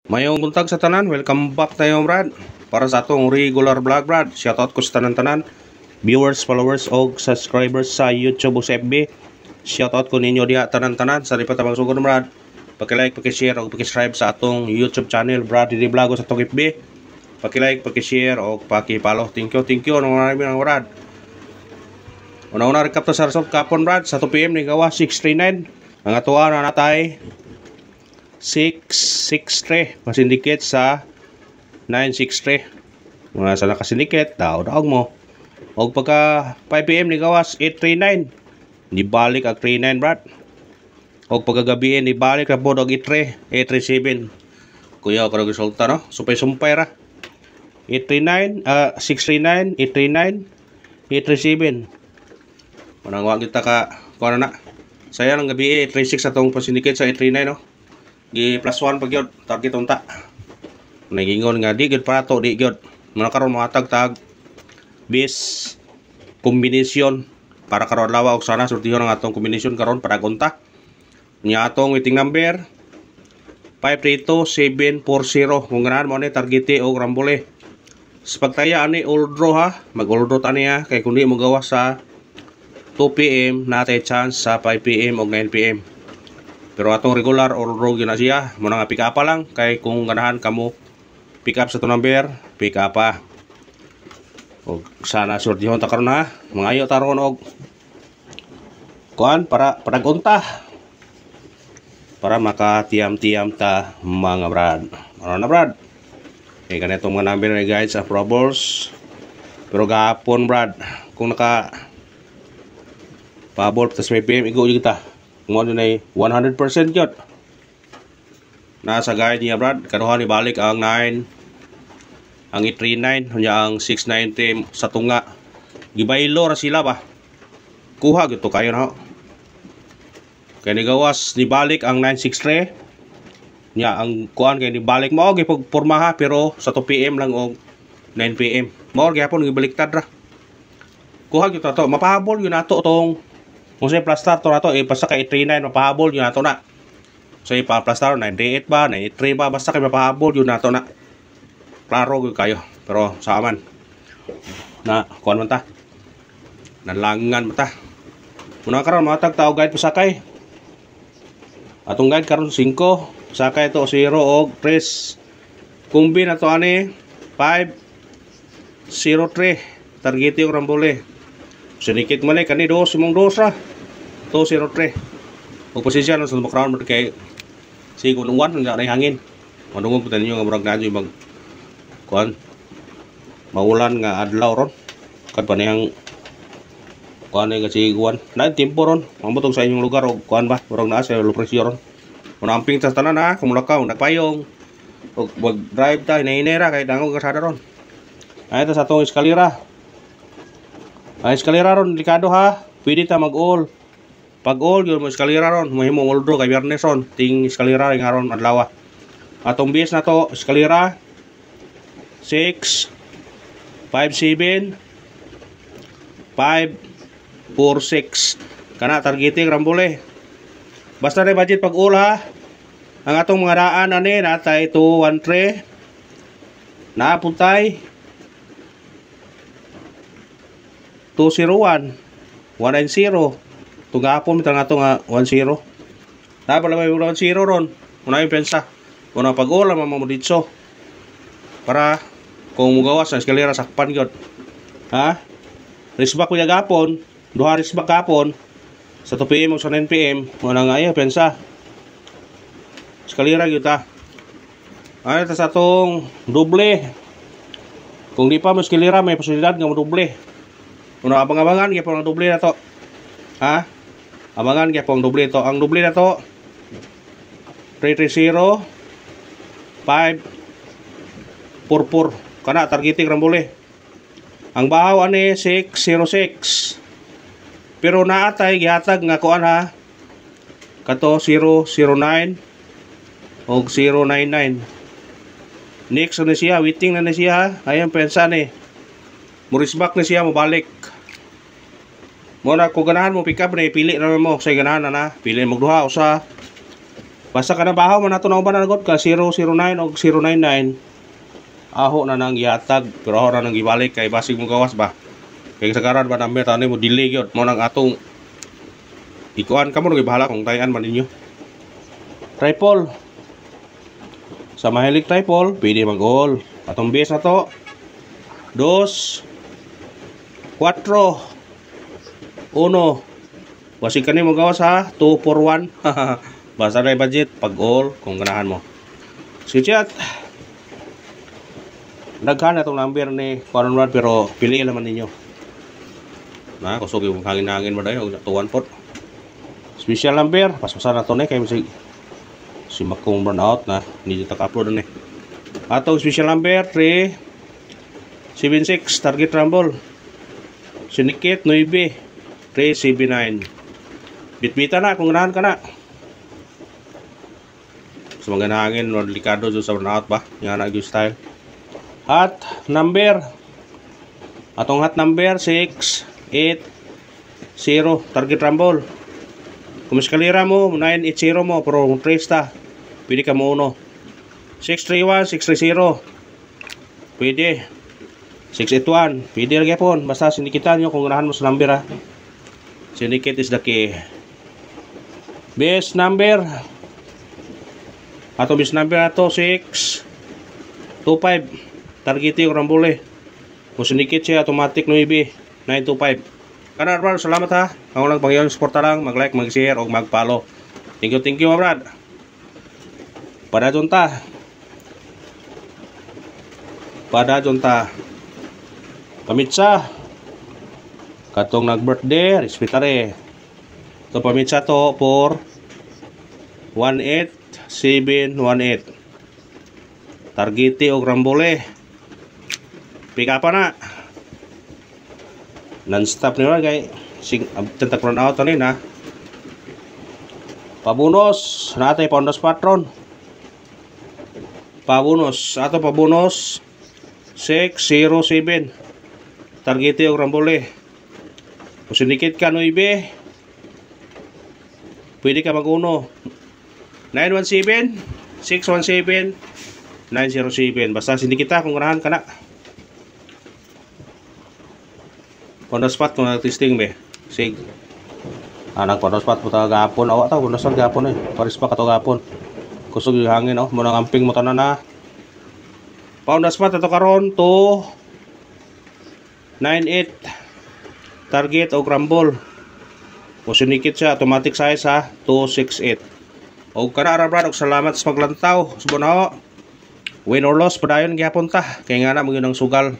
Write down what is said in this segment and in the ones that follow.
Mayong buntag sa tanan, welcome back tayo brad. Para sa atong regular vlog brad, shoutout ko sa tanan-tanan, viewers, followers o subscribers sa YouTube o sa FB. Shoutout ko ninyo diha tanan-tanan sa lipat abang sugod brad. Paki-like, paki-share o paki-subscribe sa atong YouTube channel Brad Didi Vlog sa atong FB. Paki-like, paki-share o paki-follow. Thank you nung maraming brad. Una-una recap to sa result kapon brad sa 2 PM ni gawa 639. Ang atuan na natay 663 masindikit sa 963 mga sa nakasindikit daog mo og pagka 5 PM ni gawas 839 ni balik ang 39 brad og pagkagabi ni balik ra pod og 837 kuya ko resulta no sumpay ra 839 639 839 837 manang wa kita ka kuno na saya nang gabi 836 atong pasindikit sa 839 no gi plus 1 pag yun target unta nagingon nga di gyud para to di gyud muna karon mohatag tag bis kombinasyon para karon lawa og sana surtihon ang atong kombinasyon karon para unta nya atong waiting number 532740 kung ganahan mo ni targete og rambole sa pagtaya ani all draw ha mag all draw tani ha kay kundi mo gawa sa 2 PM natay chance sa 5 PM og 9 PM. Pero atong regular or rogue na siya, muna nga pick up lang kay kung ganahan kamo pick up sa to number, pick up pa. Og sana surtihon ta karon ha. Mangayo taron og kuan para padagunta. Para makatiyam-tiyam ta mga brad. Ano na brad? Okay, ganito mga number na guys sa proballs. Pero gahapon brad, kung naka pabol tas may PM igo kita. Mo na 100% yun. Nasa guide niya brad, kanuhan ni balik ang 9, ang 839, kunya ang 690 sa tunga. Gibaylo ra sila ba? Kuha gito kayo na. Kaya ni gawas ni balik ang 963. Nya ang kuan kay ni balik mo og ipagporma ha pero sa 2 PM lang og 9 PM. Mo gyapon gibaliktad ra. Kuha gito to, mapahabol yun nato tong kung sa'yo plastar to na to, basta kay 839 mapahabol yun na to na. Sa'yo pa plastar 938 ba, 983 ba, basta kay mapahabol yun na to na. Klaro yun kayo. Pero sa aman na kuhan man ta, nalangan man ta. Muna karon matag tao guide pasakay. Atong guide karon 5, sakay to 0 og 3. Kumbi na to ani 503. Target yung rambole. Sedikit man kani dos mong dos ra 203 og posisyon sa background mo kay sigon uwan nga nay hangin madungog putan niyo nga murag nadyo mag kuan maulan nga adlaw ron kad panihang kuan ay kasi iguan na tempo ron mambutog sa inyong lugar og kuan ba murag naa sa low pressure ron una amping sa tanan ha kung mulakaw nagpayong og wag drive ta inainera kay dangog kasada ron ay ta sa atong eskalera. Ay eskalera ron likado ha. Pwede ta mag-all. Pag all yun mo eskalera ron, mahimo all draw kay biyernes ron. Ting eskalera ring aron adlaw. Atong base na to eskalera 6 5 7 5 4 6. Kana targeting rambole. Basta na budget pag all ha. Ang atong mga daan ani natay 213 napuntay 201 190 tugapon mitang ato nga 10 dapat lang may 10 ron una yung pensa una pag-ola mo ditso para kung mugawas sa eskalera sakpan gyud ha risbak kuya gapon duha risbak gapon sa 2 PM o sa 9 PM una nga ayo pensa eskalera gyud ta ay ta sa atong doble kung di pa mo eskalera may posibilidad nga mo doble. Una abang-abangan kaya pong doble na to. Ha? Abangan kaya pong doble to. Ang doble na to 330 544. Kana targeting rambole. Ang bahaw ani 606. Pero naatay gihatag nga kuan ha. Kato 009 og 099. Next na siya, waiting na siya. Ayan pensa ni. Murisbak na siya mabalik. Muna kung ganahan mo pick up na pili na mo sa ganahan na pili mo duha usa Basta ka na bahaw man nato na uban nagot ka 009 o 099. Aho na nang gihatag pero aho na nang gibalik kay basig mo gawas ba. Kay sa karan ba number tani mo delay gyud mo nang atong ikuan kamo nang bahala kung tayan man ninyo. Tripod. Sa mahilig tripod, pwede mag-all. Atong base na to 2 4 1. Basig ka ni mo gawas ha 241. Basta na budget pag all kung ganahan mo. Sige chat. Daghan na itong number ni Conrad pero pili naman ninyo. Na kusog yung hangin-hangin mo dayo og tuwan pot. Special number paspasan na to ni kay si Makong burnout na hindi ta ka-upload ni. Atong special number 376 target rumble. Syndicate 9 379. Bitbita na kung ganahan ka na. So maganahangin no delikado sa burnout ba? Nga na gyud style. Hot number. Atong hot number 680 target rumble. Kung eskalera mo 980 mo pero kung 3 ta pwede ka mo uno. 631 630 pwede. 681 pwede lagi po. Basta sindikitan nyo kung ganahan mo sa number ha. Syndicate is the key. Base number. Ato base number ato 625 target yung rambole. Kung syndicate siya automatic 925. Kanan brad, salamat ha. Ako lang pangyayon suporta lang, mag-like, mag-share o mag-follow. Thank you mga brad. Pada junta. Pamitsa. Katong nag-birthday, respetare. Ito pamitsa to for 18718. Targeti o rambole. Pick up na. Non-stop nila kay tentak run out ani na. Pabonus natay bonus patron. Pabonus ato pabonus 607. Targeti og rambole. Kung sinikit ka 9 pwede ka mag-uno 917 617 907. Basta sinikita kung ganahan ka na. Pondo spot kung nag-testing be. Sig. Nag-pondo spot po tayo gapon. Awa tayo, pondo spot gapon eh. Paris pa kato gapon. Kusog yung hangin oh. Muna amping mo tanan na. Pondo spot ito karon to 98. Target o crumble. Kung sinikit siya, automatic size ha. 268. O kanara brad, og salamat sa paglantaw. Subon ho. Win or loss, padayon gyapon ta. Kaya nga na mga nang sugal.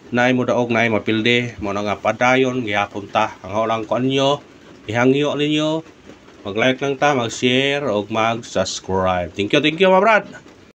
Naay mo daog naay mapilde mo na nga padayon gyapon ta. Ang lang ko anyo ihangyo ninyo mag-like lang ta, mag-share og mag-subscribe. Thank you my brad.